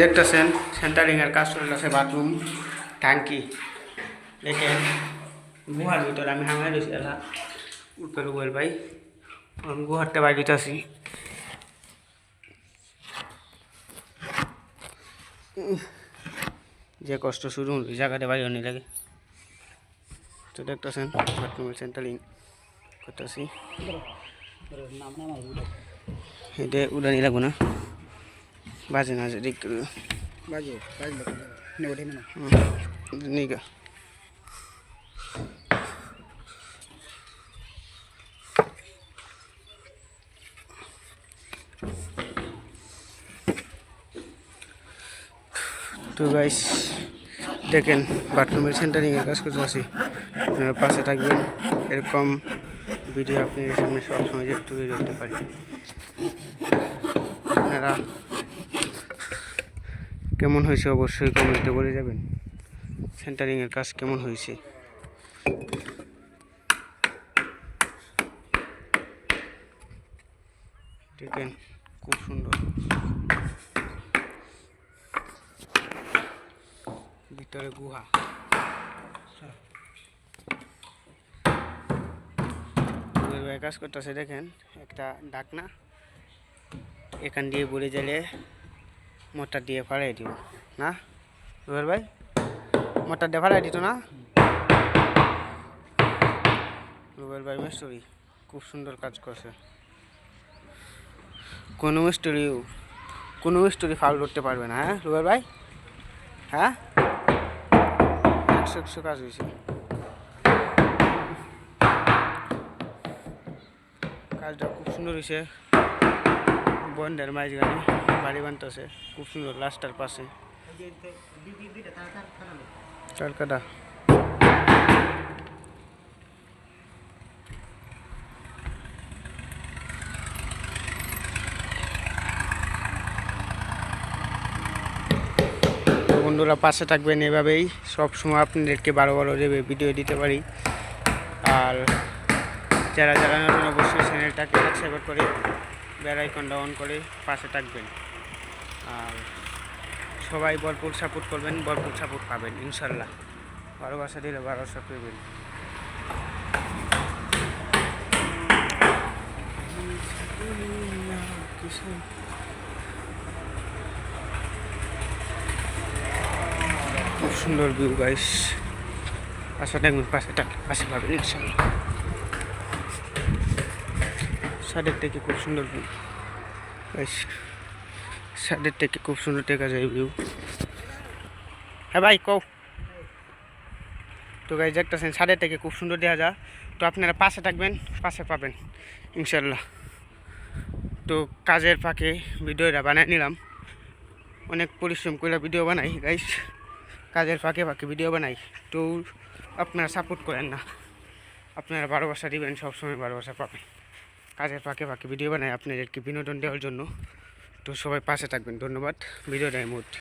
দেখতেছেন সেন্টারিংয়ের কাজ চলতেছে, বাথরুম ট্যাঙ্কি দেখেন গুহার ভিতরে আমি হাঙাই রয়েছি এলা উপরে বল ভাই আমি গুহারটা বাইরে আছি। যে কষ্ট শুরু হল জায়গাটা বাইরে অনেক লাগে। তো দেখতেছেন বাথরুমের সেন্টারিং করতেছি, এটা উড়ানি লাগবো না, বাজে না যে দেখতে বাজে নিগা তো গাইস দেখেন বাথরুমের সেন্টারিংয়ের কাজ করতে আসি, পাশে থাকবেন, এরকম ভিডিও আপনি সামনে সবসময় যে তুলে ধরতে পারি। আপনারা কেমন হয়েছে অবশ্যই কমেন্টে বলে যাবেন, সেন্টারিংয়ের কাজ কেমন হয়েছে। দেখেন খুব সুন্দর, ভিতরে গুহা। কাজ করতেছে দেখেন একটা ডাকনা এখান দিয়ে বলে গেলে মোটর দিয়ে ফাড়াই দিব না রুবেল ভাই, মোটর দিয়ে ফাড়াই দিত না রুবেল ভাই। মিস্ত্রি খুব সুন্দর কাজ করছে, কোনো মিস্ত্রি ফাউল করতে পারবে না। হ্যাঁ রুবেল ভাই, হ্যাঁ 100 কাজ হয়েছে, কাজটা খুব সুন্দর হয়েছে। বন্ডের মাঝখানে বাড়ি বানতেছে খুব সুন্দর, লাস্টার পাশে চালকাটা। বন্ধুরা পাশে থাকবেন, এভাবেই সবসময় আপনাদেরকে ভালো ভিডিও দিতে পারি। আর যারা যারা নতুন অবশ্যই চ্যানেলটাকে সাবস্ক্রাইব করে বেল আইকনটা অন করে পাশে থাকবেন। আর সবাই ভরপুর সাপোর্ট করবেন, ভরপুর সাপোর্ট পাবেন ইনশাল্লাহ। ভালোবাসা দিলে ভালোবাসা পেবেন। খুব সুন্দর ভিউ গাইস, পাশে দেখবেন, পাশে পাবেন ইনশাল্লাহ। সাইডের থেকে খুব সুন্দর ভিউ গাইস, সাইডের থেকে খুব সুন্দর দেখা যায় ভিউ। হ্যাঁ ভাই কও তো গাইস, দেখতেছেন সাইডের থেকে খুব সুন্দর দেখা যায়। তো আপনারা পাশে থাকবেন, পাশে পাবেন ইনশাল্লাহ। তো কাজের ফাঁকে ভিডিওটা বানাই নিলাম, অনেক পরিশ্রম করে ভিডিও বানাই গাইস, কাজের ফাঁকে ভিডিও বানাই। তো আপনারা সাপোর্ট করেন না, আপনারা ভালোবাসা দিবেন, সবসময় ভালোবাসা পাবেন। কাজের ফাঁকে ভিডিও বানাই আপনাদেরকে বিনোদন দেওয়ার জন্য। তো সবাই পাশে থাকবেন, ধন্যবাদ। ভিডিওটা এই মুহূর্তে